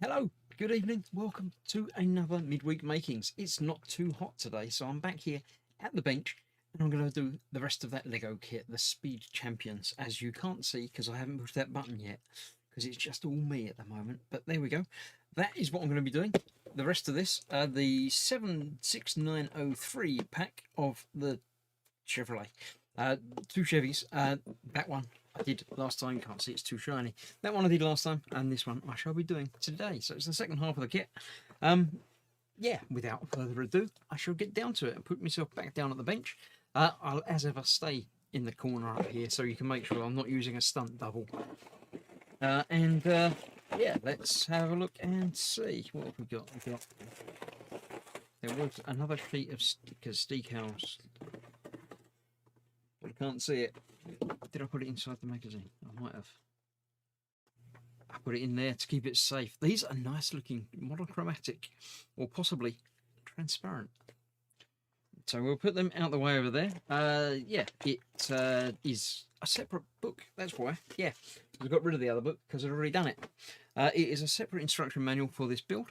Hello, good evening. Welcome to another Midweek Makings. It's not too hot today, so I'm back here at the bench and I'm going to do the rest of that Lego kit, the Speed Champions, as you can't see because I haven't pushed that button yet because it's just all me at the moment. But there we go. That is what I'm going to be doing. The rest of this, the 76903 pack of the Chevrolet. Two Chevys. That one I did last time. You can't see, it's too shiny. That one I did last time, and this one I shall be doing today. So it's the second half of the kit. Yeah, without further ado, I shall get down to it and put myself back down at the bench. I'll, as ever, stay in the corner up here so you can make sure I'm not using a stunt double. Yeah, let's have a look and see what have we got. There was another sheet of stickers, decals. I can't see it. Did I put it inside the magazine? I might have. I put it in there to keep it safe. These are nice looking, monochromatic, or possibly transparent. So we'll put them out the way over there. Yeah, it is a separate book. That's why. Yeah, I got rid of the other book because I'd already done it. It is a separate instruction manual for this build.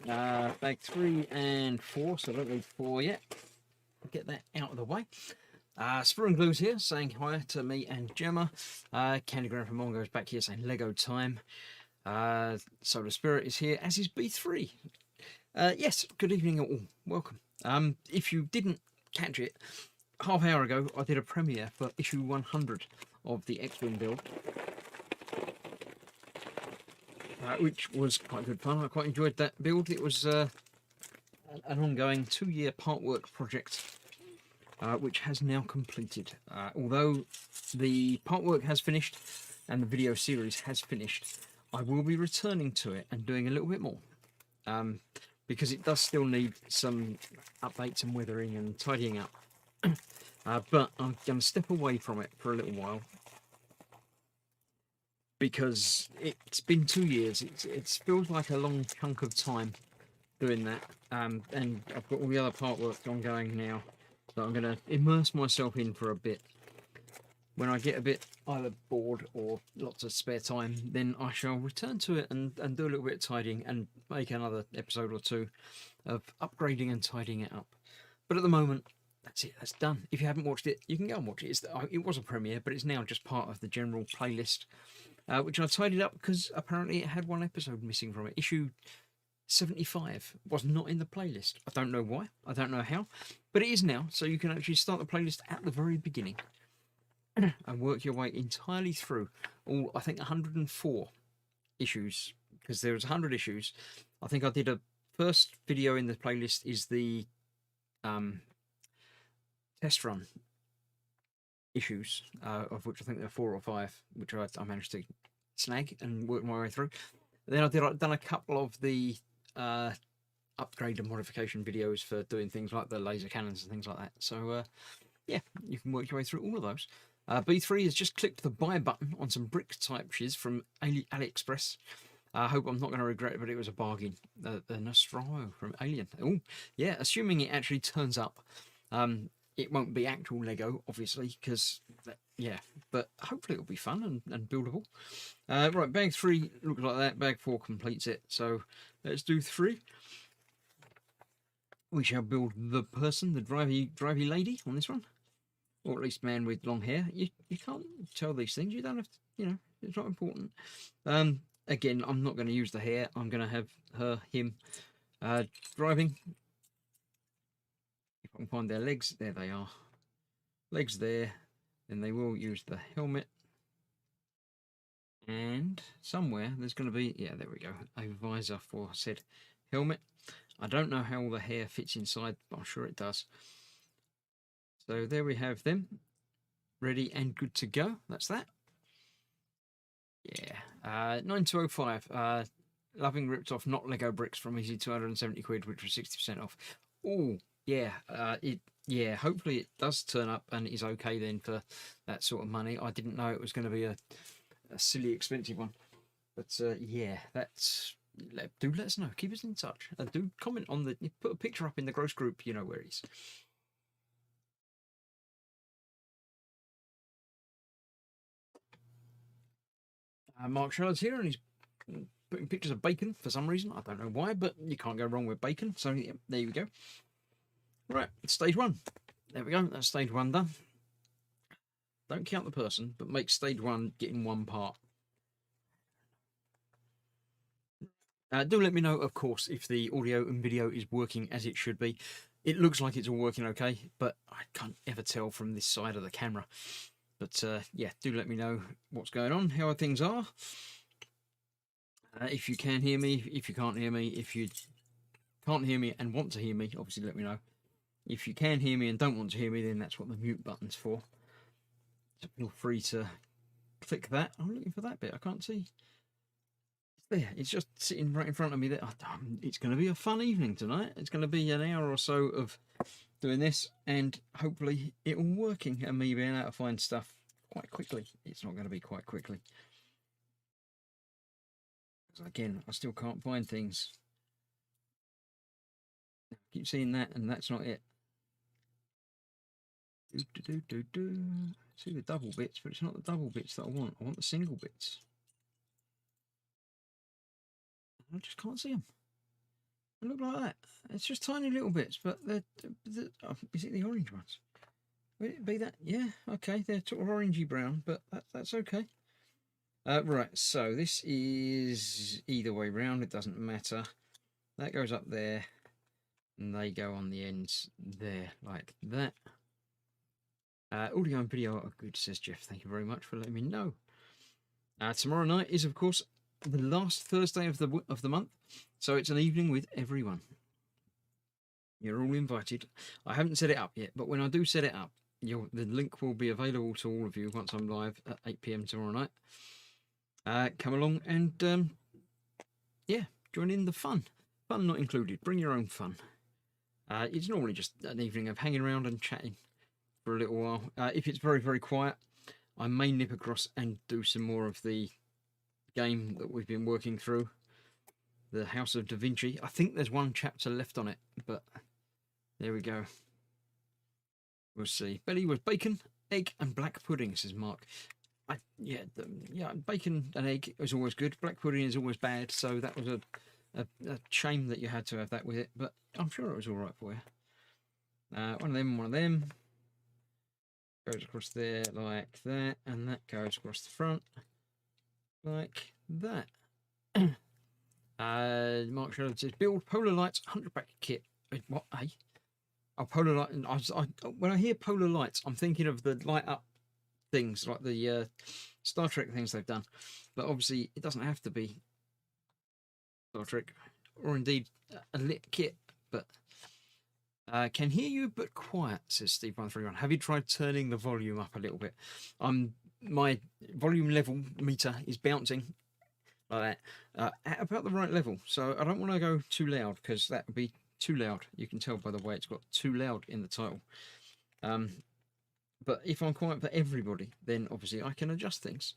Bag 3 and 4, so I don't need 4 yet. I'll get that out of the way. Spur and Glue's here saying hi to me and Gemma. Candygram from Mongo's back here saying Lego time. Solar Spirit is here, as is B3. Yes, good evening all. Welcome. If you didn't catch it, half hour ago I did a premiere for issue 100 of the X-Wing build. Which was quite good fun. I quite enjoyed that build. It was an ongoing 2-year part work project. Which has now completed. Although the part work has finished and the video series has finished, I will be returning to it and doing a little bit more. Because it does still need some updates and weathering and tidying up. But I'm going to step away from it for a little while. Because it's been 2 years. It feels like a long chunk of time doing that. And I've got all the other part work ongoing now. So I'm going to immerse myself in for a bit. When I get a bit either bored or lots of spare time, then I shall return to it and do a little bit of tidying and make another episode or two of upgrading and tidying it up. But at the moment, that's it, that's done. If you haven't watched it, you can go and watch it. It was a premiere, but it's now just part of the general playlist, which I tidied up because apparently it had one episode missing from it. Issue 75 was not in the playlist. I don't know why, I don't know how, but it is now, so you can actually start the playlist at the very beginning and work your way entirely through all, I think, 104 issues, because there was 100 issues. I think I did a first video in the playlist is the test run issues, of which I think there are 4 or 5, which I managed to snag and work my way through. Then I've done a couple of the upgrade and modification videos for doing things like the laser cannons and things like that. So yeah, you can work your way through all of those. B3 has just clicked the buy button on some brick type shiz from AliExpress. I hope I'm not going to regret it, but it was a bargain. The Nostromo from Alien. Oh, yeah, assuming it actually turns up. It won't be actual Lego, obviously, because, yeah, but hopefully it'll be fun and buildable. Right, bag 3 looks like that. Bag 4 completes it. So let's do 3. We shall build the person, the drivey lady on this one. Or at least man with long hair. You can't tell these things. You don't have to, you know, it's not important. Again, I'm not going to use the hair. I'm going to have him driving. If I can find their legs, there they are. Legs there. Then they will use the helmet. And somewhere there's going to be, yeah, there we go, a visor for said helmet. I don't know how all the hair fits inside, but I'm sure it does. So there we have them, ready and good to go. That's that. Yeah, 9205. Loving ripped off not Lego bricks from easy 270 quid, which was 60% off. Oh, yeah, yeah, hopefully it does turn up and is okay then for that sort of money. I didn't know it was going to be a silly expensive one, but yeah, that's, do let us know, keep us in touch, do comment on the, put a picture up in the gross group, you know where he's. Mark Charlotte's here and he's putting pictures of bacon for some reason. I don't know why, but you can't go wrong with bacon. So yeah, there you go. Right, stage 1. There we go. That's stage 1 done. Don't count the person, but make stage 1 get in one part. Do let me know, of course, if the audio and video is working as it should be. It looks like it's all working okay, but I can't ever tell from this side of the camera. But yeah, do let me know what's going on, how things are. If you can hear me, if you can't hear me, if you can't hear me and want to hear me, obviously let me know. If you can hear me and don't want to hear me, then that's what the mute button's for. So feel free to click that. I'm looking for that bit. I can't see. There, it's just sitting right in front of me there. It's going to be a fun evening tonight. It's going to be an hour or so of doing this, and hopefully it all working and me being able to find stuff quite quickly. It's not going to be quite quickly. Again, I still can't find things. I keep seeing that, and that's not it. See the double bits, but it's not the double bits that I want. I want the single bits. I just can't see them. They look like that. It's just tiny little bits, but they're is it the orange ones? Would it be that? Yeah, okay. They're sort of orangey brown, but that's okay. Right, so this is either way round. It doesn't matter. That goes up there, and they go on the ends there, like that. Audio and video are good, says Jeff. Thank you very much for letting me know. Tomorrow night is, of course, the last Thursday of the month, so it's an evening with everyone. You're all invited. I haven't set it up yet, but when I do set it up, the link will be available to all of you once I'm live at 8 PM tomorrow night. Come along and yeah, join in the fun. Fun not included. Bring your own fun. It's normally just an evening of hanging around and chatting for a little while. If it's very, very quiet, I may nip across and do some more of the game that we've been working through, the House of Da Vinci. I think there's one chapter left on it, but there we go. We'll see. Belly was bacon, egg, and black pudding, says Mark. Yeah, bacon and egg is always good. Black pudding is always bad, so that was a shame that you had to have that with it, but I'm sure it was all right for you. One of them. Goes across there like that, and that goes across the front like that. Mark Sheridan says, build polar lights 100-pack kit. What, eh? Oh, polar light. When I hear polar lights, I'm thinking of the light up things, like the Star Trek things they've done. But obviously, it doesn't have to be Star Trek, or indeed a lit kit. But can hear you, but quiet, says Steve131. Have you tried turning the volume up a little bit? My volume level meter is bouncing like that at about the right level, so I don't want to go too loud, because that would be too loud. You can tell by the way it's got too loud in the title. But if I'm quiet for everybody, then obviously I can adjust things.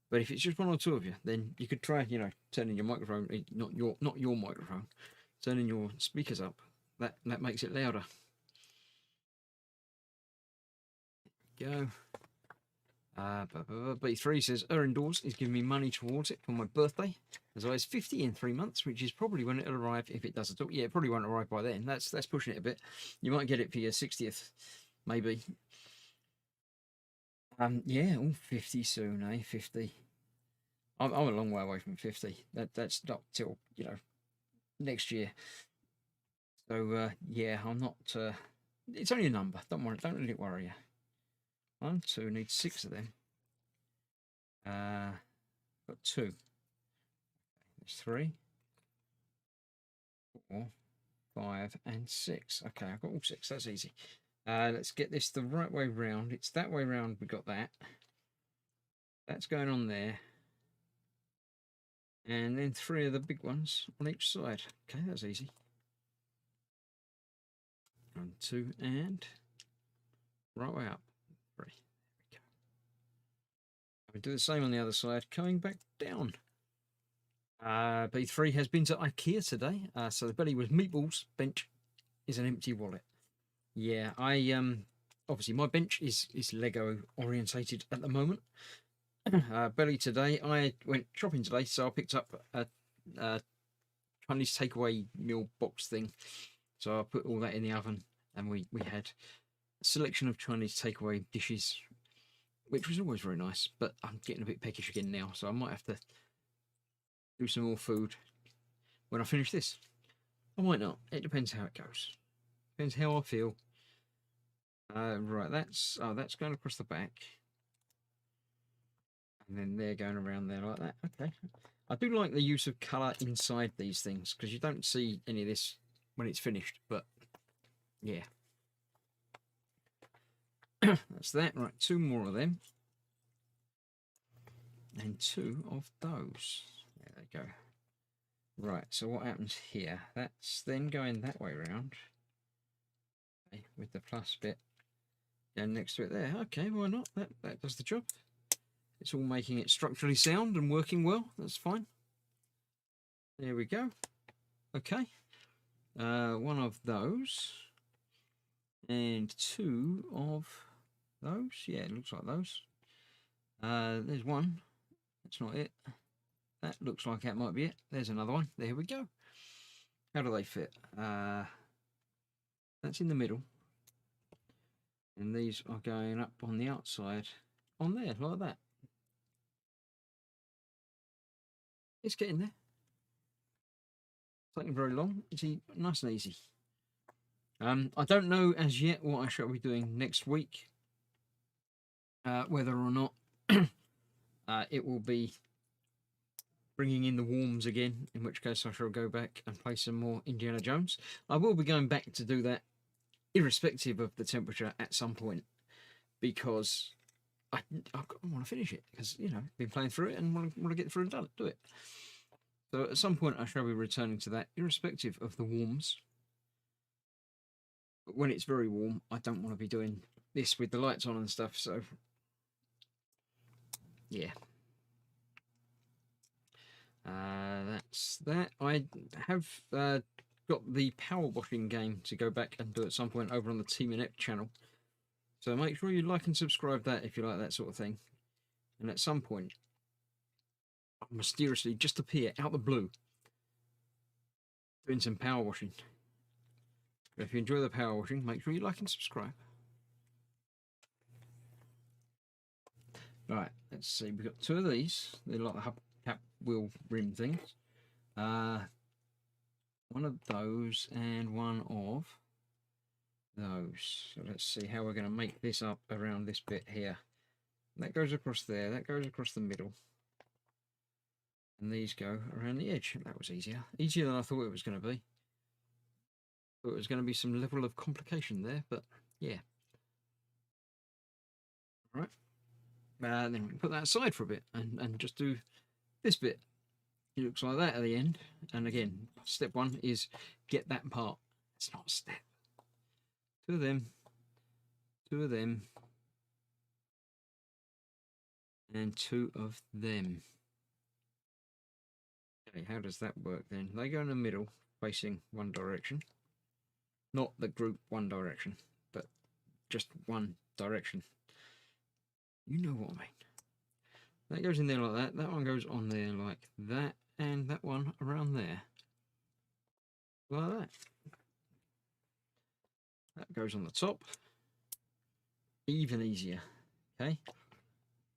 But if it's just one or two of you, then you could try, turning your microphone, not your microphone, turning your speakers up. That makes it louder. Go. B3 says, indoors is giving me money towards it for my birthday, as I was 50 in 3 months, which is probably when it'll arrive, if it does at all. Yeah, it probably won't arrive by then. That's pushing it a bit. You might get it for your 60th, maybe. Yeah, 50 soon, eh? 50. I'm a long way away from 50. That's not till next year. So yeah, I'm not. It's only a number. Don't worry. Don't let it worry you. 1, 2, need 6 of them. Got 2. There's 3, 4, 5, and 6. Okay, I've got all 6. That's easy. Let's get this the right way round. It's that way round. We got that. That's going on there. And then 3 of the big ones on each side. Okay, that's easy. 1, 2, and right way up. 3. There we go. We do the same on the other side, coming back down. B3 has been to IKEA today. So the belly was meatballs. Bench is an empty wallet. Yeah, I obviously my bench is Lego orientated at the moment. Belly today, I went shopping today, so I picked up Chinese takeaway meal box thing. So I put all that in the oven, and we had a selection of Chinese takeaway dishes, which was always very nice. But I'm getting a bit peckish again now, so I might have to do some more food when I finish this. I might not. It depends how it goes. Depends how I feel. Right, that's going across the back. And then they're going around there like that. Okay. I do like the use of colour inside these things, because you don't see any of this when it's finished. But, yeah. That's that. Right, 2 more of them. And 2 of those. There they go. Right, so what happens here? That's then going that way around. Okay, with the plus bit going next to it there. Okay, why not? That does the job. It's all making it structurally sound and working well. That's fine. There we go. Okay. 1 of those. And 2 of those. Yeah, it looks like those. There's 1. That's not it. That looks like that might be it. There's another one. There we go. How do they fit? That's in the middle. And these are going up on the outside. On there, like that. It's getting there. Taking very long. It's nice and easy. I don't know as yet what I shall be doing next week. Whether or not it will be bringing in the worms again, in which case I shall go back and play some more Indiana Jones. I will be going back to do that irrespective of the temperature at some point, because I want to finish it, because, you know, been playing through it and want to get through and do it. So at some point I shall be returning to that irrespective of the worms. But when it's very warm, I don't want to be doing this with the lights on and stuff, so yeah. That's that. I have got the power washing game to go back and do at some point over on the Team Inept channel. So make sure you like and subscribe that if you like that sort of thing. And at some point, I'll mysteriously just appear out the blue doing some power washing. But if you enjoy the power washing, make sure you like and subscribe. Right, let's see. We've got 2 of these. They're like the cap wheel rim things. 1 of those and 1 of those. So let's see how we're going to make this up around this bit here. That goes across there. That goes across the middle. And these go around the edge. That was easier. Easier than I thought it was going to be. Thought it was going to be some level of complication there, but yeah. All right. Then we can put that aside for a bit and just do this bit. It looks like that at the end. And again, step 1 is get that part. It's not a step. 2 of them. 2 of them. And 2 of them. Okay, how does that work then? They go in the middle, facing one direction. Not the group one direction, but just one direction. You know what I mean. That goes in there like that. That one goes on there like that. And that one around there. Like that. That goes on the top. Even easier. Okay.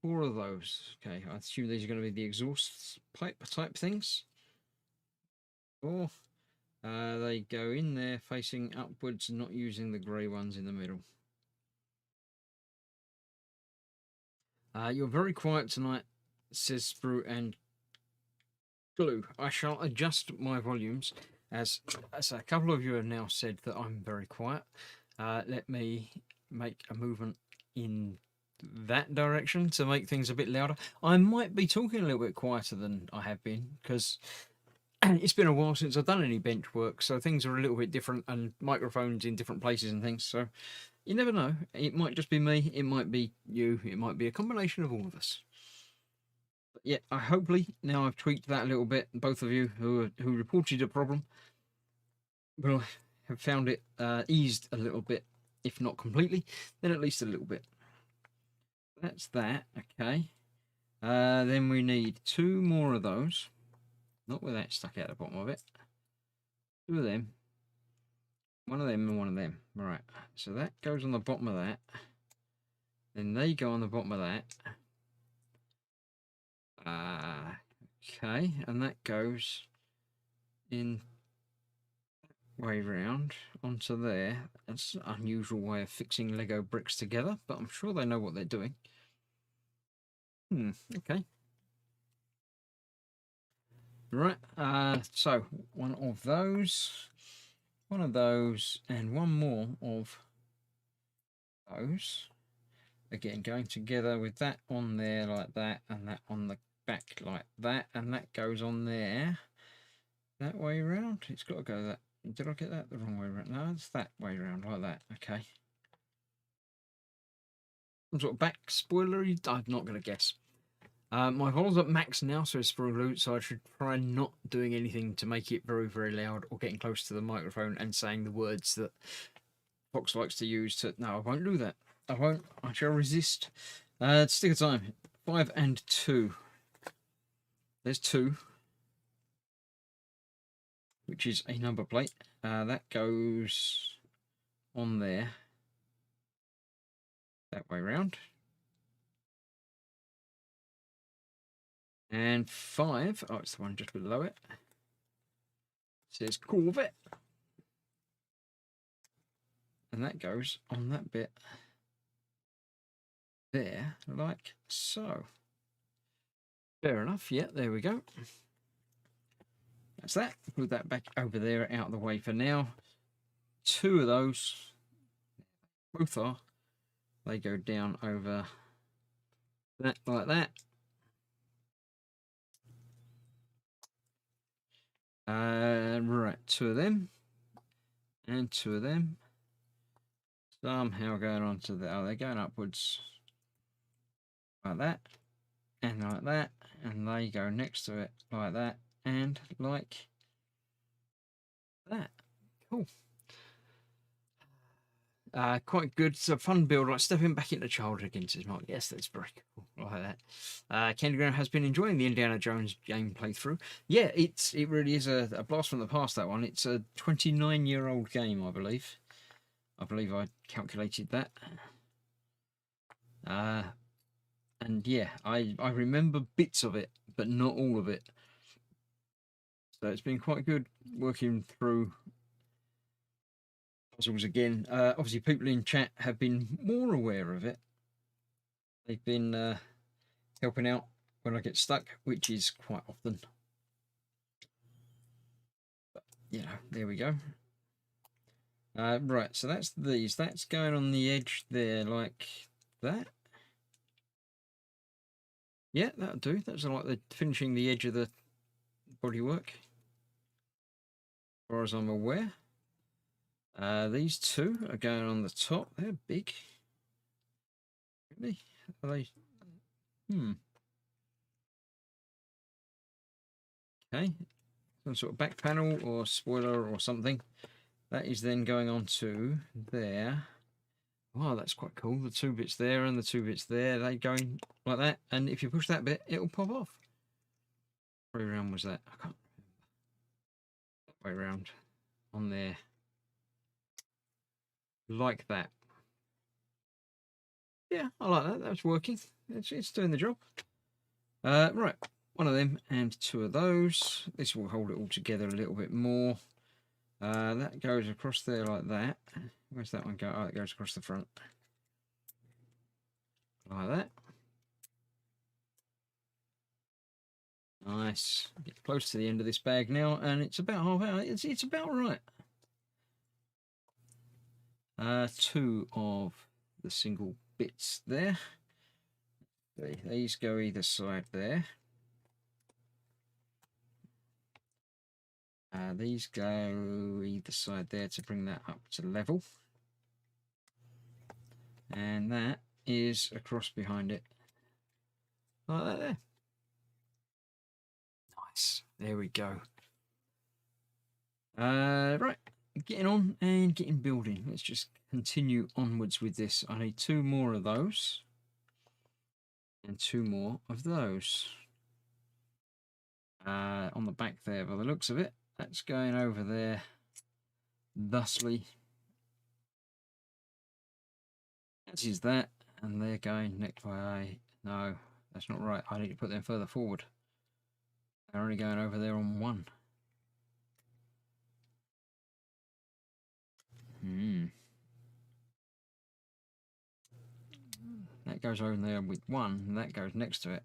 4 of those. Okay, I assume these are going to be the exhaust pipe type things. 4. They go in there facing upwards, not using the grey ones in the middle. You're very quiet tonight, says Sprue and Glue. I shall adjust my volumes, as a couple of you have now said that I'm very quiet. Let me make a movement in that direction to make things a bit louder. I might be talking a little bit quieter than I have been, because it's been a while since I've done any bench work, so things are a little bit different, and microphones in different places and things, so you never know. It might just be me, it might be you, it might be a combination of all of us. But yeah, hopefully now I've tweaked that a little bit. Both of you who reported a problem will have found it eased a little bit, if not completely, then at least a little bit. That's that. Okay. Then we need 2 more of those. Not with that stuck out the bottom of it. 2 of them. 1 of them and 1 of them. Right. So that goes on the bottom of that. Then they go on the bottom of that. Okay. And that goes in way round onto there. That's an unusual way of fixing Lego bricks together, but I'm sure they know what they're doing. Okay. Right, so one of those, and one more of those. Again, going together with that on there like that, and that on the back like that, and that goes on there that way around. It's got to go that. Did I get that the wrong way around? No, it's that way around like that. Okay. Some sort of back spoilery. I'm not going to guess. My volume's at max now, so it's for glue, so I should try not doing anything to make it very, very loud or getting close to the microphone and saying the words that Fox likes to use to... No, I won't do that. I won't. I shall resist. Sticker time. 5 and 2. There's 2, which is a number plate. That goes on there. That way round. And 5, oh, it's the one just below it. It says Corvette. And that goes on that bit there, like so. Fair enough, yeah, there we go. That's that. Put that back over there out of the way for now. 2 of those, both are, they go down over that like that. Right, 2 of them, and 2 of them. Somehow going on to the, oh, they're going upwards like that, and like that, and they go next to it like that, and like that. Cool. Quite good. It's a fun build, like stepping back into childhood again, says Mark. Yes, that's very cool. Like that. Candy Graham has been enjoying the Indiana Jones game playthrough. Yeah, it really is a blast from the past, that one. It's a 29-year-old game, I believe. I believe I calculated that. And yeah, I remember bits of it, but not all of it. So it's been quite good working through puzzles again. Obviously, people in chat have been more aware of it. They've been helping out when I get stuck, which is quite often. But, you know, there we go. Right, so that's these. That's going on the edge there like that. Yeah, that'll do. That's like the finishing the edge of the bodywork, as far as I'm aware. These 2 are going on the top. They're big. Really? Are they? Okay. Some sort of back panel or spoiler or something. That is then going on to there. Wow, that's quite cool. The 2 bits there and the 2 bits there. They going like that. And if you push that bit, it'll pop off. Which way around was that? I can't remember. That way around on there. Like that. Yeah, I like that. That's working. It's doing the job. Right. 1 of them and 2 of those. This will hold it all together a little bit more. That goes across there like that. Where's that one go? Oh, it goes across the front. Like that. Nice. Get close to the end of this bag now, and it's about half out. It's about right. 2 of the single bits there. These go either side there. These go either side there to bring that up to level. And that is across behind it. Like that there. Nice. There we go. Right. Getting on and getting building. Let's just continue onwards with this. I need 2 more of those. And 2 more of those. on the back there by the looks of it. That's going over there thusly, as is that, and they're going next way. No, that's not right. I need to put them further forward. They're only going over there on one. That goes over there with one, and that goes next to it.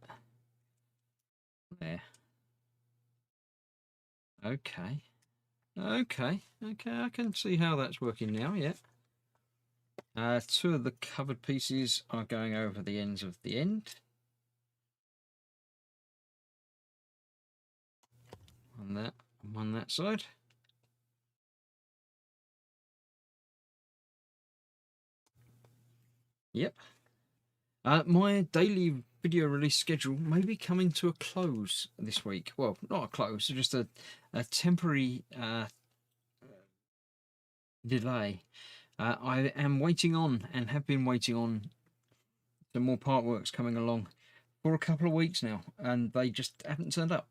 There. Okay. Okay. I can see how that's working now, yeah. Two of the covered pieces are going over the ends of the end. On that side. Yep. My daily video release schedule may be coming to a close this week. Well, not a close, just a temporary delay. I am waiting on, and have been waiting on, some more part works coming along for a couple of weeks now, and they just haven't turned up.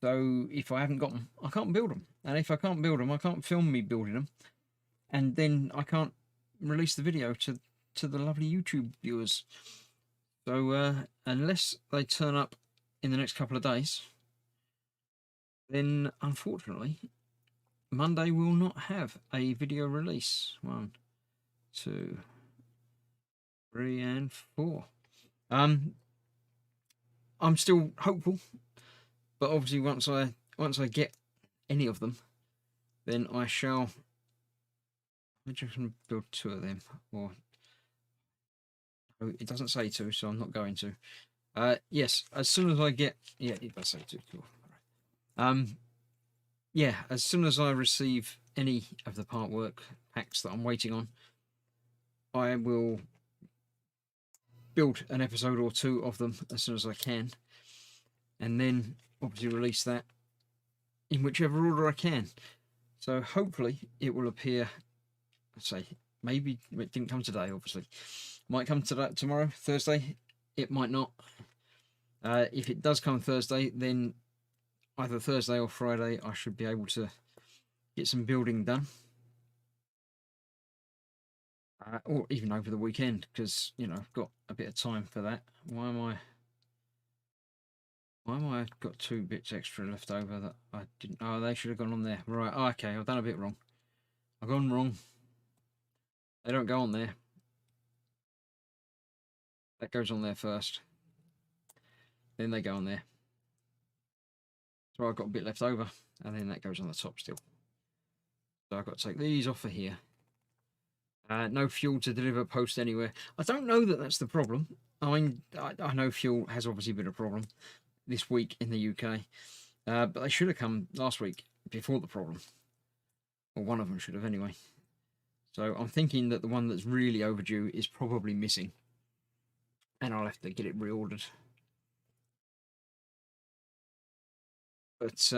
So if I haven't got them, I can't build them, and if I can't build them, I can't film me building them, and then I can't release the video to the lovely YouTube viewers. So unless they turn up in the next couple of days, then unfortunately Monday will not have a video release. 1, 2, 3, and 4. I'm still hopeful, but obviously once I get any of them, then I shall. I'm just going to build 2 of them, or it doesn't say 2, so I'm not going to. Yes, as soon as I get, yeah, it does say 2. Cool. Yeah, as soon as I receive any of the part work packs that I'm waiting on, I will build an episode or 2 of them as soon as I can, and then obviously release that in whichever order I can. So hopefully it will appear, I'd say, maybe it didn't come today, obviously. Might come to that tomorrow, Thursday. It might not. If it does come Thursday, then either Thursday or Friday I should be able to get some building done. Or even over the weekend, because, you know, I've got a bit of time for that. Why am I got 2 bits extra left over that I didn't? Oh, they should have gone on there. Right, oh, okay, I've done a bit wrong. I've gone wrong. They don't go on there. That goes on there first. Then they go on there. So I've got a bit left over, and then that goes on the top still. So I've got to take these off of here. No fuel to deliver post anywhere. I don't know that that's the problem. I mean, I know fuel has obviously been a problem this week in the UK, but they should have come last week before the problem. Or one of them should have anyway. So I'm thinking that the one that's really overdue is probably missing, and I'll have to get it reordered. But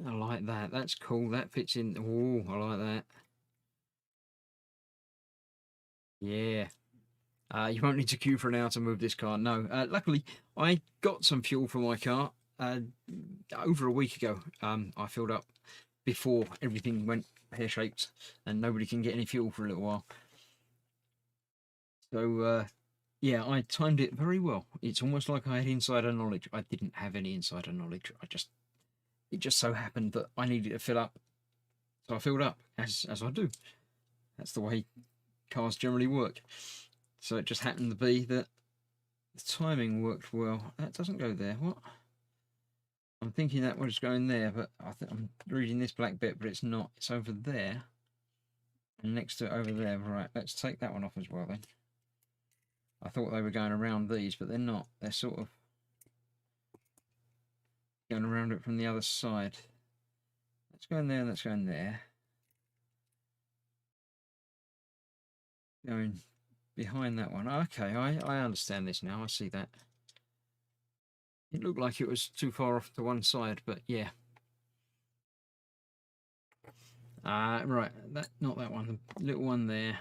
I like that. That's cool. That fits in. Oh, I like that. Yeah. You won't need to queue for an hour to move this car. No. Luckily, I got some fuel for my car over a week ago. I filled up before everything went pear-shaped and nobody can get any fuel for a little while. So, yeah, I timed it very well. It's almost like I had insider knowledge. I didn't have any insider knowledge. It just so happened that I needed to fill up. So I filled up, as I do. That's the way cars generally work. So it just happened to be that the timing worked well. That doesn't go there. What? I'm thinking that was going there, but I think I'm reading this black bit, but it's not. It's over there. And next to it over there. Right, let's take that one off as well then. I thought they were going around these, but they're not. They're sort of going around it from the other side. Let's go in there, let's go in there. Going behind that one. Okay, I understand this now. I see that. It looked like it was too far off to one side, but yeah. Right, not that one. The little one there.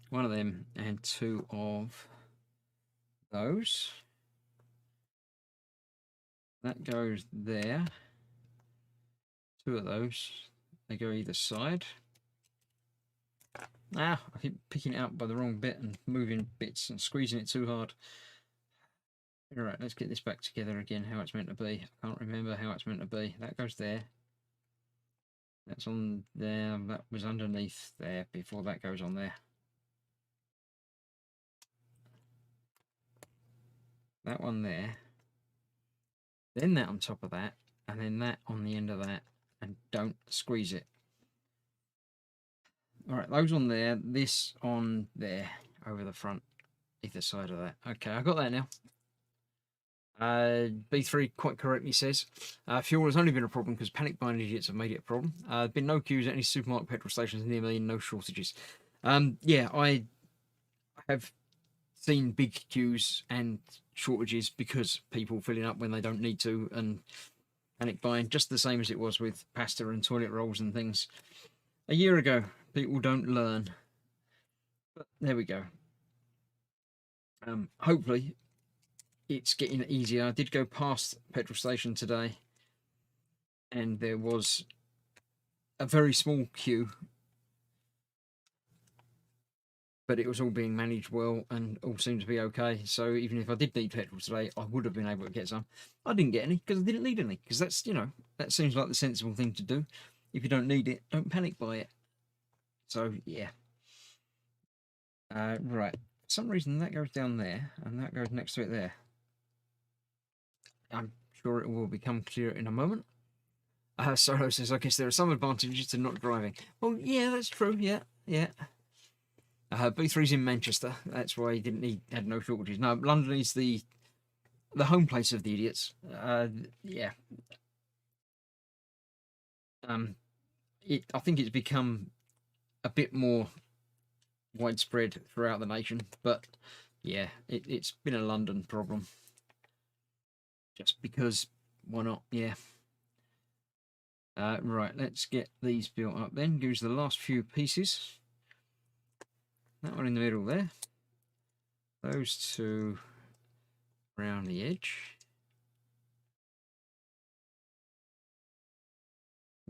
One of them and 2 of those. That goes there. 2 of those. They go either side. Ah, I keep picking it up by the wrong bit and moving bits and squeezing it too hard. Alright, let's get this back together again, how it's meant to be. I can't remember how it's meant to be. That goes there. That's on there. That was underneath there before that goes on there. That one there. Then that on top of that. And then that on the end of that. And don't squeeze it. Alright, those on there. This on there. Over the front. Either side of that. Okay, I got that now. B3 quite correctly says fuel has only been a problem because panic buying idiots have made it a problem. Been no queues at any supermarket petrol stations near me and no shortages. Yeah, I have seen big queues and shortages because people filling up when they don't need to and panic buying, just the same as it was with pasta and toilet rolls and things a year ago. People don't learn, but there we go. Hopefully it's getting easier. I did go past the petrol station today and there was a very small queue, but it was all being managed well and all seemed to be okay. So even if I did need petrol today, I would have been able to get some. I didn't get any because I didn't need any, because that's, you know, that seems like the sensible thing to do. If you don't need it, don't panic buy it. So yeah. Right. For some reason that goes down there and that goes next to it there. I'm sure it will become clear in a moment. Solo says, I guess there are some advantages to not driving. Well, yeah, that's true. Yeah, yeah. B3's in Manchester. That's why he had no shortages. No, London is the home place of the idiots. Yeah. I think it's become a bit more widespread throughout the nation, but yeah, it's been a London problem. Just because, why not? Yeah. Right, let's get these built up then. Use the last few pieces. That one in the middle there. Those two around the edge.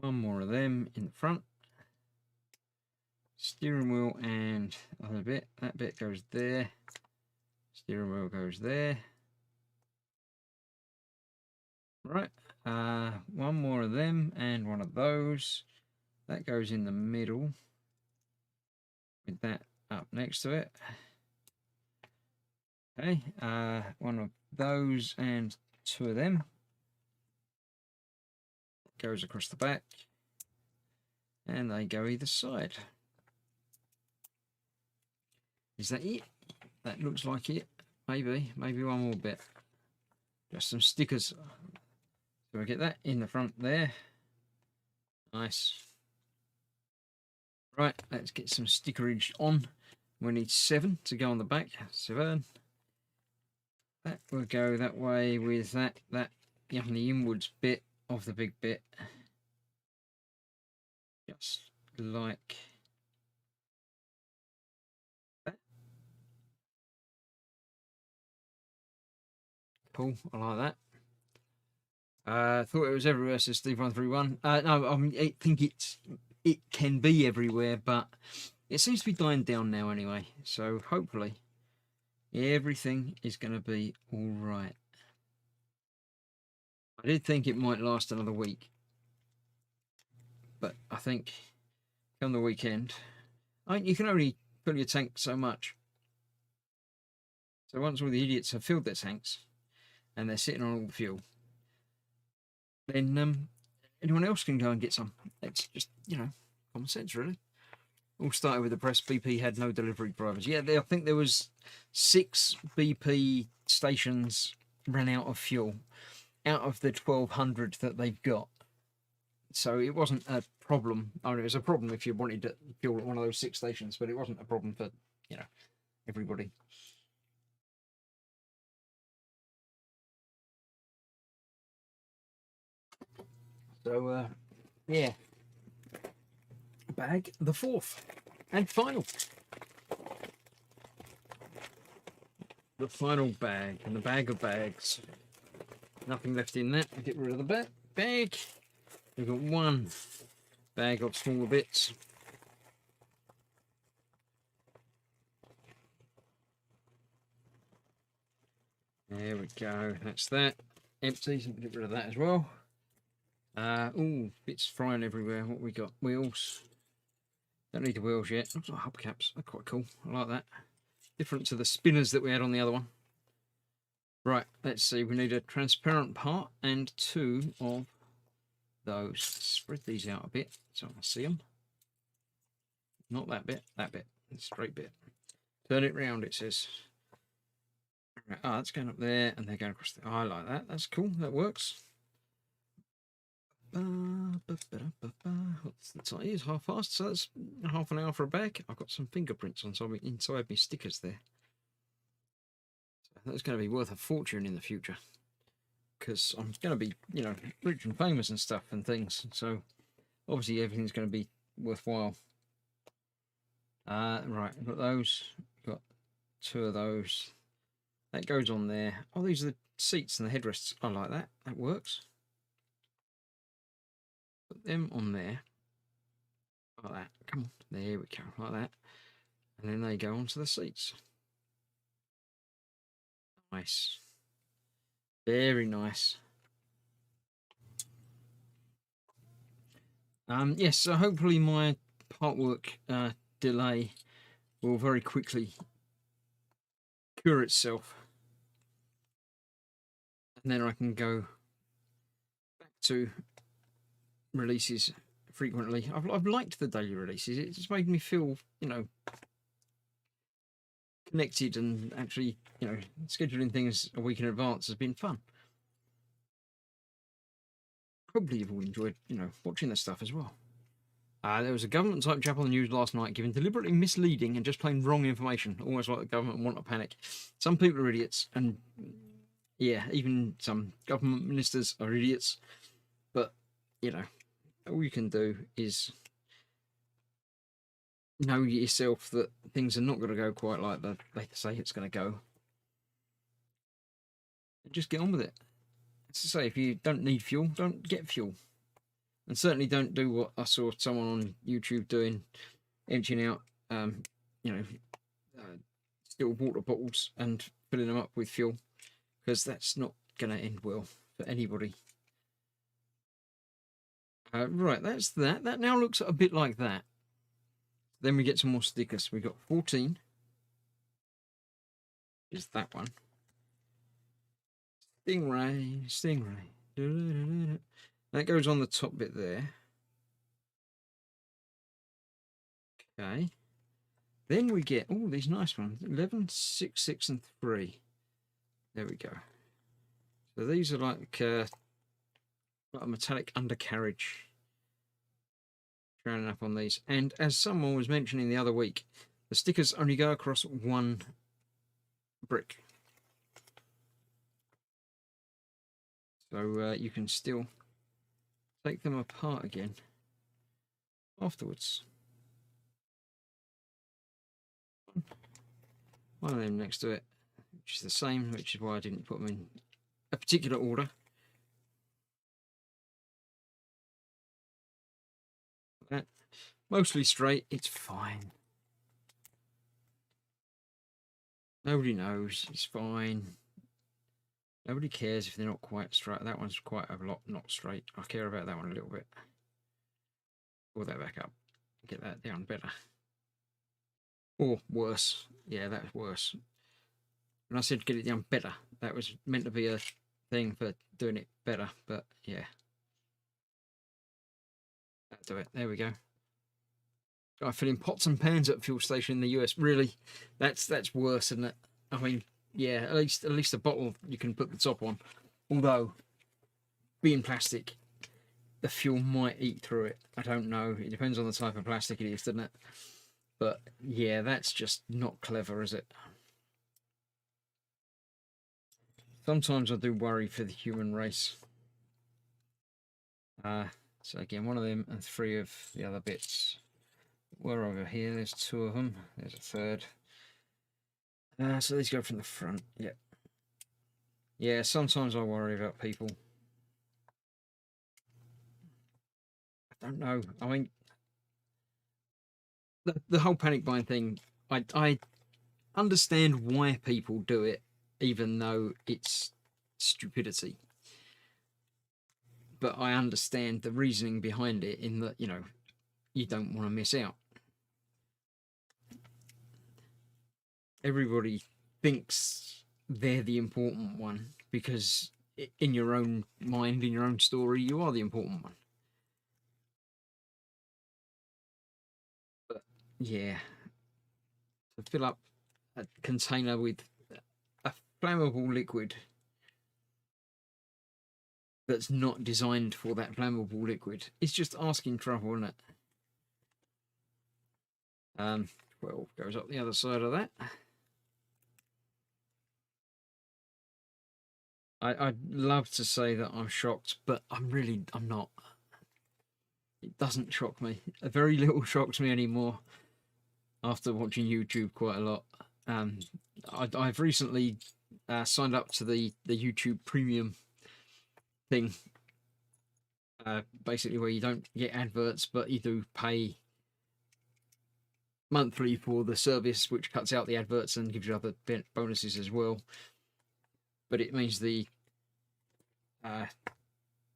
One more of them in the front. Steering wheel and other bit. That bit goes there. Steering wheel goes there. Right. One more of them and one of those. That goes in the middle with that up next to it. Okay. One of those and 2 of them. Goes across the back. And they go either side. Is that it? That looks like it. Maybe one more bit. Just some stickers. So I get that in the front there. Nice. Right, let's get some stickerage on. We need 7 to go on the back. 7. That will go that way with that yeah, the inwards bit of the big bit. Just like that. Cool, I like that. Thought it was everywhere, says Steve131. No, I mean, I think it can be everywhere, but it seems to be dying down now anyway. So hopefully everything is going to be all right. I did think it might last another week, but I think come the weekend, you can only fill your tank so much. So once all the idiots have filled their tanks and they're sitting on all the fuel, then anyone else can go and get some. It's just, you know, common sense, really. All started with the press. BP had no delivery drivers. Yeah, I think there was 6 BP stations ran out of fuel out of the 1,200 that they've got. So it wasn't a problem. I mean, it was a problem if you wanted to fuel at one of those 6 stations, but it wasn't a problem for, you know, everybody. So, yeah. Bag the 4th and final. The final bag, and the bag of bags. nothing left in that. I'll get rid of the bag. We've got one bag of smaller bits. There we go, that's that. Empty, so we'll get rid of that as well. Oh, bits flying everywhere. What we got? Wheels. Don't need the wheels yet. Looks like hubcaps. They're quite cool. I like that. Different to the spinners that we had on the other one. Right, let's see. We need a transparent part and 2 of those. Spread these out a bit so I can see them. Not that bit, that bit. The straight bit. Turn it round, it says. Right, oh, that's going up there and they're going across there. Oh, I like that. That's cool. That works. What's the time? It is 1:30, so that's half an hour for a bag. I've got some fingerprints on some inside my stickers there. So that's going to be worth a fortune in the future, because I'm going to be, you know, rich and famous and stuff and things. So obviously everything's going to be worthwhile. Right, I've got those. Got 2 of those. That goes on there. Oh, these are the seats and the headrests. I like that. That works. Put them on there. Like that. Come on. There we go. Like that. And then they go onto the seats. Nice. Very nice. Yes, so hopefully my part work delay will very quickly cure itself. And then I can go back to releases frequently. I've liked the daily releases. It just made me feel, you know, connected, and actually, you know, scheduling things a week in advance has been fun. Hopefully you've all enjoyed, you know, watching this stuff as well. There was a government type chap on the news last night giving deliberately misleading and just plain wrong information, almost like the government want to panic. Some people are idiots, and yeah, even some government ministers are idiots. But, you know, all you can do is know yourself that things are not going to go quite like they say it's going to go. And just get on with it. As I say, if you don't need fuel, don't get fuel. And certainly don't do what I saw someone on YouTube doing, emptying out, you know, still water bottles and filling them up with fuel, because that's not going to end well for anybody. Right, that's that. That now looks a bit like that. Then we get some more stickers. We got 14. Is that one? Stingray, Stingray. That goes on the top bit there. Okay. Then we get all these nice ones. 11, 6, 6, and 3. There we go. So these are like a metallic undercarriage. Rounding up on these. And as someone was mentioning the other week, the stickers only go across one brick. So you can still take them apart again afterwards. One of them next to it, which is the same, which is why I didn't put them in a particular order. That mostly straight, it's fine. Nobody knows, it's fine. Nobody cares if they're not quite straight. That one's quite a lot not straight. I care about that one a little bit. Pull that back up. Get that down better. Or worse. Yeah, that's worse. When I said get it down better, that was meant to be a thing for doing it better, but yeah. That'll do it. There we go. Guy filling pots and pans at a fuel station in the US. Really? That's worse, isn't it? I mean, yeah, at least a bottle you can put the top on. Although, being plastic, the fuel might eat through it. I don't know. It depends on the type of plastic it is, doesn't it? But yeah, that's just not clever, is it? Sometimes I do worry for the human race. So again, one of them and 3 of the other bits. We're over here. There's 2 of them. There's a 3rd. So these go from the front. Yep. Yeah, sometimes I worry about people. I don't know. I mean, the whole panic buying thing, I understand why people do it, even though it's stupidity. But I understand the reasoning behind it in that, you don't want to miss out. Everybody thinks they're the important one because in your own mind, in your own story, you are the important one. But yeah, to fill up a container with a flammable liquid that's not designed for that flammable liquid, it's just asking trouble, isn't it? 12 goes up the other side of that. I'd love to say that I'm shocked, but I'm not. It doesn't shock me. Very little shocks me anymore after watching YouTube quite a lot. I've recently signed up to the YouTube Premium thing, basically where you don't get adverts, but you do pay monthly for the service, which cuts out the adverts and gives you other bonuses as well. But it means the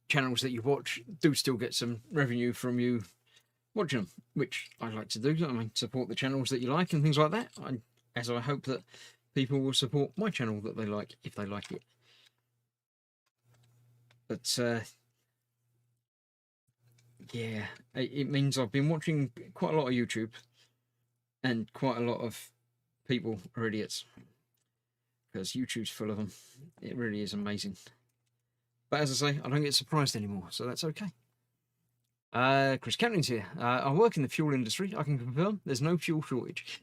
channels that you watch do still get some revenue from you watching them, which I like to do. I mean, support the channels that you like and things like that. As I hope that people will support my channel that they like if they like it. But yeah, it means I've been watching quite a lot of YouTube, and quite a lot of people are idiots because YouTube's full of them. It really is amazing. But as I say, I don't get surprised anymore, so that's okay. Chris Cameron's here. I work in the fuel industry. I can confirm there's no fuel shortage.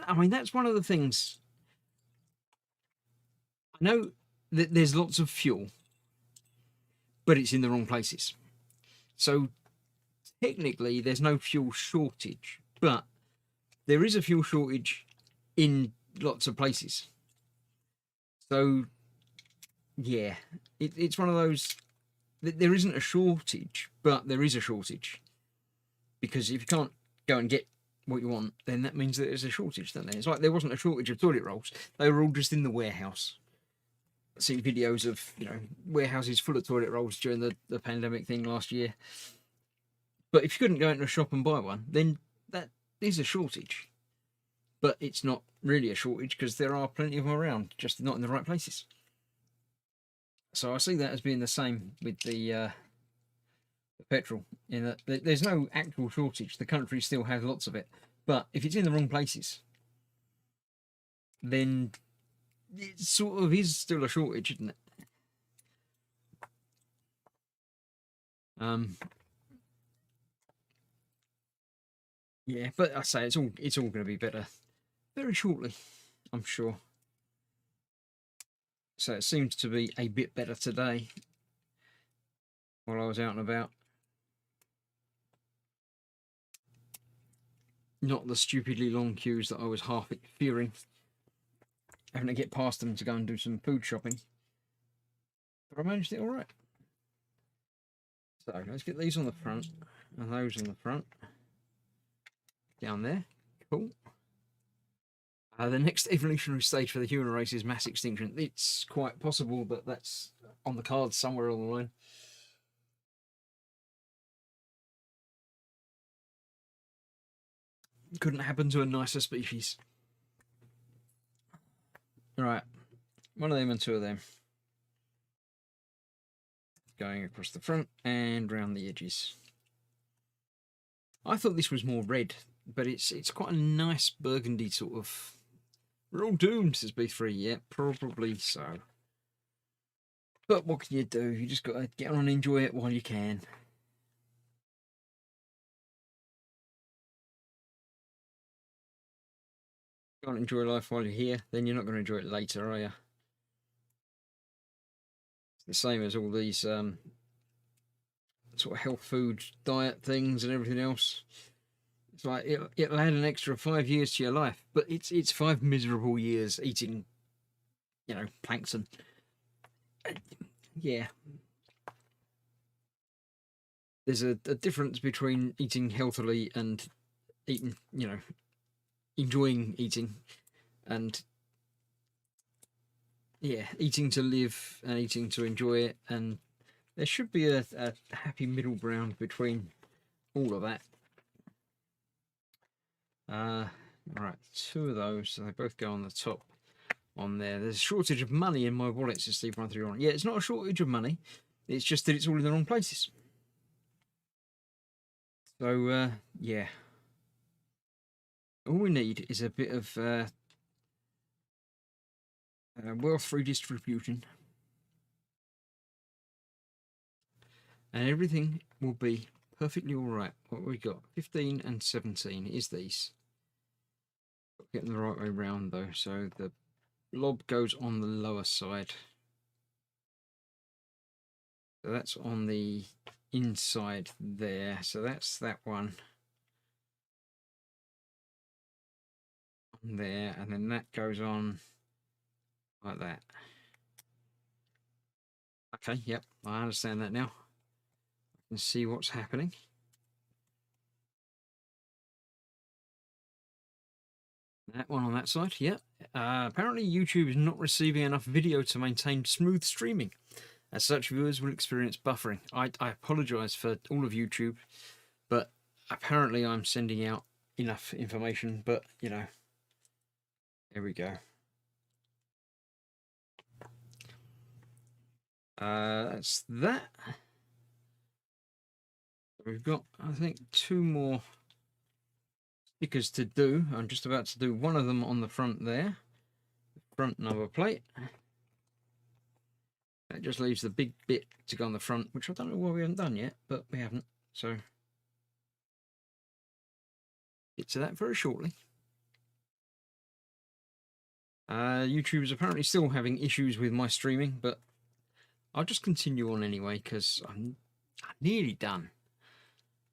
I mean, that's one of the things. I know that there's lots of fuel, but it's in the wrong places. So technically, there's no fuel shortage, but there is a fuel shortage in lots of places. So yeah, it's one of those. There isn't a shortage, but there is a shortage, because if you can't go and get what you want, then that means that there's a shortage, doesn't there? It's like there wasn't a shortage of toilet rolls. They were all just in the warehouse. I've seen videos of, warehouses full of toilet rolls during the pandemic thing last year. But if you couldn't go into a shop and buy one, then that is a shortage. But it's not really a shortage because there are plenty of them around, just not in the right places. So I see that as being the same with the petrol, in that there's no actual shortage. The country still has lots of it, but if it's in the wrong places, then it sort of is still a shortage, isn't it? Yeah, but I say it's all going to be better very shortly, I'm sure. So it seems to be a bit better today while I was out and about. Not the stupidly long queues that I was half fearing, having to get past them to go and do some food shopping. But I managed it all right. So let's get these on the front and those on the front. Down there. Cool. The next evolutionary stage for the human race is mass extinction. It's quite possible that that's on the cards somewhere along the line. Couldn't happen to a nicer species. All right, one of them and two of them. Going across the front and round the edges. I thought this was more red, but it's quite a nice burgundy sort of. We're all doomed, says B3. Yeah, probably so. But what can you do? You just got to get on and enjoy it while you can. Can't enjoy life while you're here, then you're not going to enjoy it later, are you? It's the same as all these sort of health food diet things and everything else. It's like it'll add an extra 5 years to your life, but it's 5 miserable years eating, plankton. yeah, there's a difference between eating healthily and eating, you know, enjoying eating, and yeah, eating to live and eating to enjoy it, and there should be a happy middle ground between all of that. Right, 2 of those, so they both go on the top on there. There's a shortage of money in my wallet, says Steve131. Yeah, it's not a shortage of money, it's just that it's all in the wrong places. So, yeah. All we need is a bit of wealth redistribution, and everything will be perfectly all right. What we got? 15 and 17 is these. Getting the right way round though, so the lob goes on the lower side. So that's on the inside there. So that's that one on there, and then that goes on like that. Okay, yep, I understand that now. I can see what's happening. That one on that side, yeah. Apparently YouTube is not receiving enough video to maintain smooth streaming. As such, viewers will experience buffering. I apologise for all of YouTube, but apparently I'm sending out enough information, but, you know, there we go. That's that. We've got, I think, 2 more stickers to do. I'm just about to do one of them on the front there. Front number plate. That just leaves the big bit to go on the front, which I don't know why we haven't done yet, but we haven't. So, get to that very shortly. YouTube is apparently still having issues with my streaming, but I'll just continue on anyway because I'm nearly done.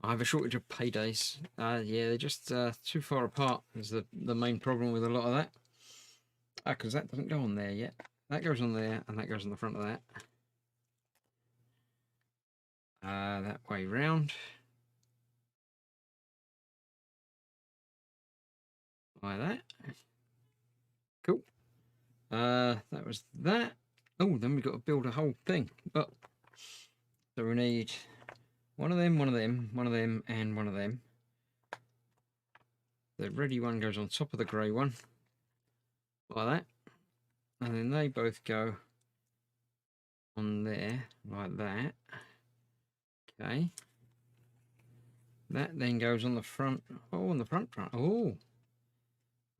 I have a shortage of paydays. Yeah, they're just too far apart is the main problem with a lot of that. Because that doesn't go on there yet. That goes on there, and that goes on the front of that. That way round. Like that. Cool. That was that. Oh, then we've got to build a whole thing. Oh. So we need one of them, one of them, one of them, and one of them. The ready one goes on top of the grey one. Like that. And then they both go on there, like that. Okay. That then goes on the front. Oh, on the front. Oh.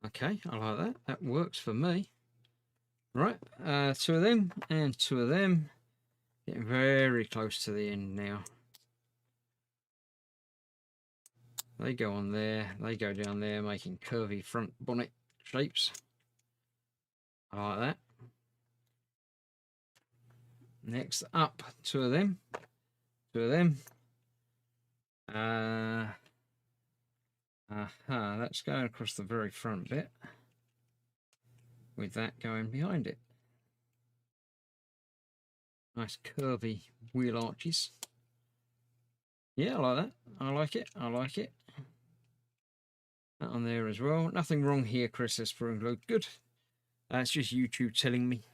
Okay, I like that. That works for me. Right, 2 of them and 2 of them. Getting very close to the end now. They go on there, they go down there, making curvy front bonnet shapes. I like that. Next up, 2 of them. 2 of them. That's going across the very front bit, with that going behind it. Nice curvy wheel arches. Yeah, I like that. I like it. I like it. That on there as well. Nothing wrong here, Chris says for and glue. Good. That's just YouTube telling me.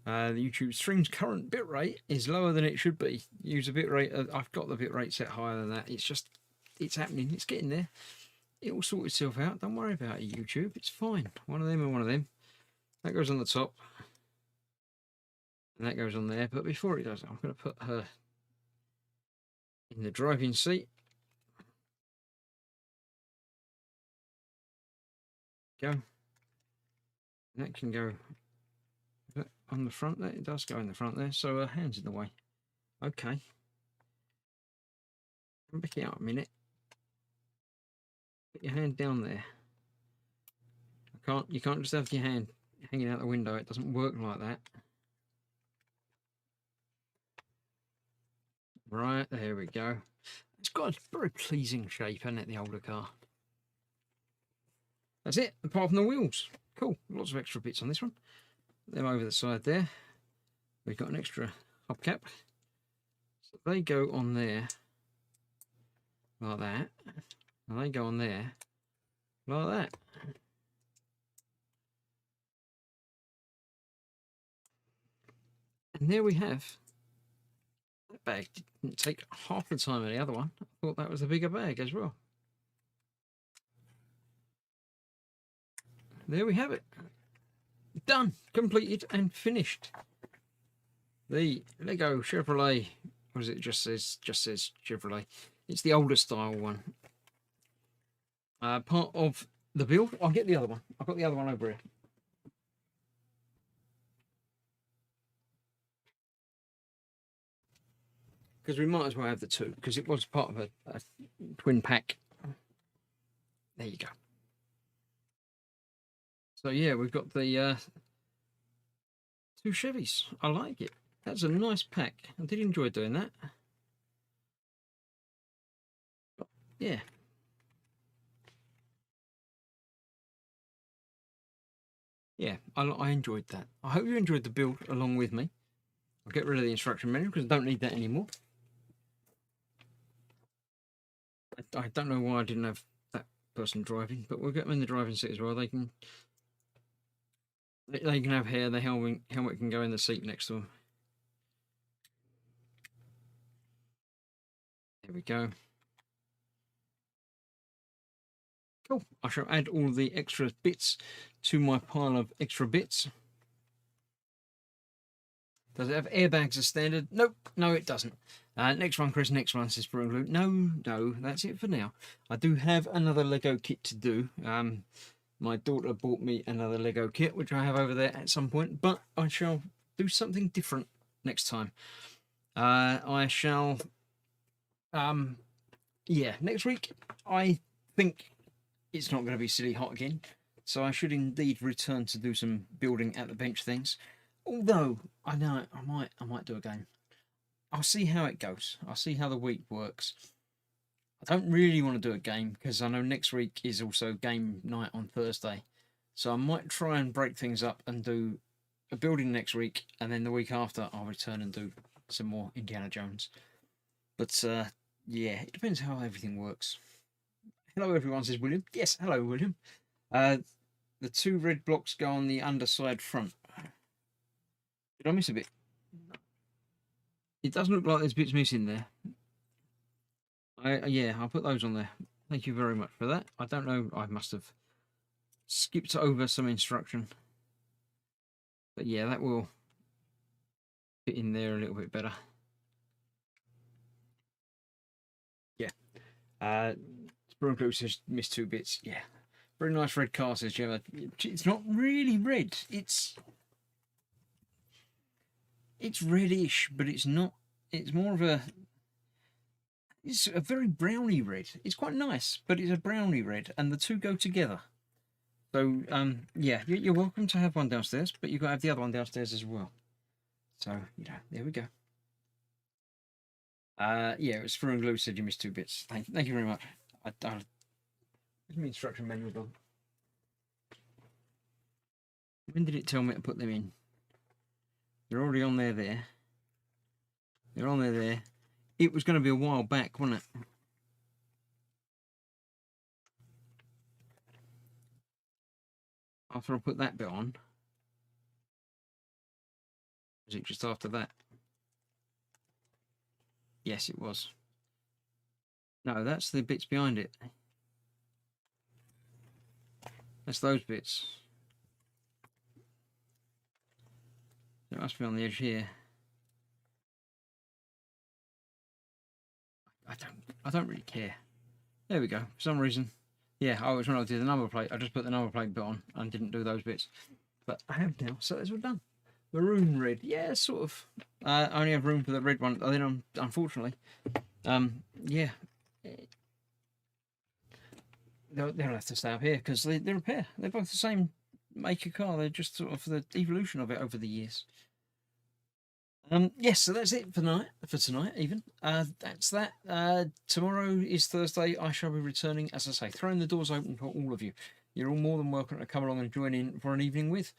The YouTube stream's current bitrate is lower than it should be. Use a bitrate. I've got the bitrate set higher than that. It's just, it's happening. It's getting there. It will sort itself out. Don't worry about it, YouTube. It's fine. One of them and one of them. That goes on the top. And that goes on there. But before it does, I'm going to put her in the driving seat. Go. And that can go on the front there. It does go in the front there. So her hand's in the way. Okay. Back it out a minute. Put your hand down there. You can't just have your hand hanging out the window. It doesn't work like that. Right, there we go. It's got a very pleasing shape, hasn't it, the older car? That's it, apart from the wheels. Cool, lots of extra bits on this one. them over the side there. We've got an extra hubcap. So they go on there like that. And they go on there like that. And there we have. That bag didn't take half the time of the other one. I thought that was a bigger bag as well. There we have it. Done, completed and finished. The Lego Chevrolet, what is it? Just says Chevrolet. It's the older style one. Part of the build. I'll get the other one. I've got the other one over here. Because we might as well have the two, because it was part of a twin pack. There you go. So yeah, we've got the two Chevys. I like it. That's a nice pack. I did enjoy doing that. Yeah. Yeah, I enjoyed that. I hope you enjoyed the build along with me. I'll get rid of the instruction manual because I don't need that anymore. I don't know why I didn't have that person driving, but we'll get them in the driving seat as well. They can have hair. The helmet can go in the seat next to them. There we go. Cool. I shall add all the extra bits to my pile of extra bits. Does it have airbags as standard? Nope. No, it doesn't. Next one, Chris. Next one, says Spring Glue. No, that's it for now. I do have another Lego kit to do. My daughter bought me another Lego kit, which I have over there at some point, but I shall do something different next time. I shall, yeah, next week, I think it's not going to be silly hot again, so I should indeed return to do some building at the bench things. Although, I know, I might do a game. I'll see how it goes. I'll see how the week works. I don't really want to do a game because I know next week is also game night on Thursday. So I might try and break things up and do a building next week, and then the week after I'll return and do some more Indiana Jones. But yeah, it depends how everything works. Hello everyone, says William. Yes, hello William. The two red blocks go on the underside front. Did I miss a bit? It doesn't look like there's bits missing there. Yeah, I'll put those on there. Thank you very much for that. I don't know, I must have skipped over some instruction. But yeah, that will fit in there a little bit better. Yeah. Bruno says missed 2 bits. Yeah. Very nice red car, says Gemma. It's not really red. It's reddish, but it's not. It's more of a. It's a very browny red. It's quite nice, but it's a browny red, and the two go together. So, yeah, you're welcome to have one downstairs, but you've got to have the other one downstairs as well. So, there we go. Yeah, it was Spring Glue said you missed 2 bits. Thank you very much. Where's my instruction manual gone? When did it tell me to put them in? They're already on there. They're on there. It was going to be a while back, wasn't it? After I put that bit on. Was it just after that? Yes, it was. No, that's the bits behind it. That's those bits. It must be on the edge here. I don't really care. There we go. For some reason. Yeah, I was when I did the number plate. I just put the number plate bit on and didn't do those bits. But I have now, so it's all done. Maroon red. Yeah, sort of. I only have room for the red one. Then unfortunately. Yeah. They'll have to stay up here because they're a pair. They're both the same make of car. They're just sort of the evolution of it over the years. Yes, so that's it for tonight even. That's that. Tomorrow is Thursday. I shall be returning, as I say, throwing the doors open for all of you. You're all more than welcome to come along and join in for an evening with.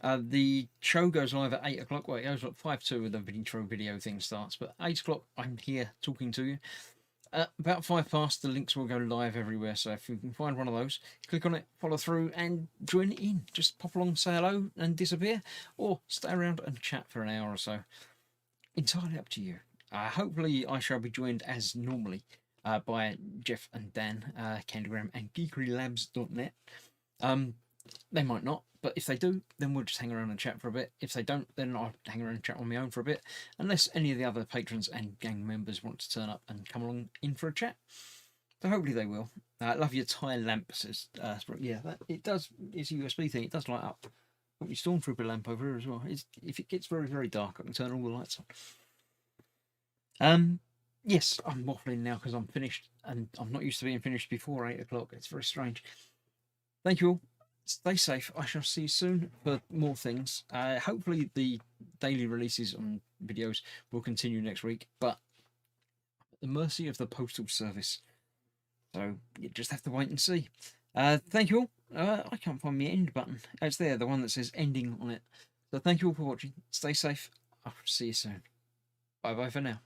The show goes live at 8 o'clock. Well, it goes at 5 to when the intro video thing starts, but 8 o'clock I'm here talking to you. About 5 past, the links will go live everywhere, so if you can find one of those, click on it, follow through, and join in. Just pop along, say hello, and disappear, or stay around and chat for an hour or so. Entirely up to you. Hopefully, I shall be joined as normally by Jeff and Dan, Candygram, and geekyrylabs.net. They might not, but if they do, then we'll just hang around and chat for a bit. If they don't, then I'll hang around and chat on my own for a bit, unless any of the other patrons and gang members want to turn up and come along in for a chat. So hopefully they will. Love your Thai lamp, says yeah, it does. It's a USB thing. It does light up. Got my Stormtrooper lamp over here as well. If it gets very, very dark, I can turn all the lights on. Yes, I'm waffling now because I'm finished, and I'm not used to being finished before 8 o'clock. It's very strange. Thank you all. Stay safe. I shall see you soon for more things. Hopefully the daily releases on videos will continue next week, but at the mercy of the postal service. So you just have to wait and see. Thank you all. I can't find my end button. It's there, the one that says ending on it. So thank you all for watching. Stay safe. I'll see you soon. Bye bye for now.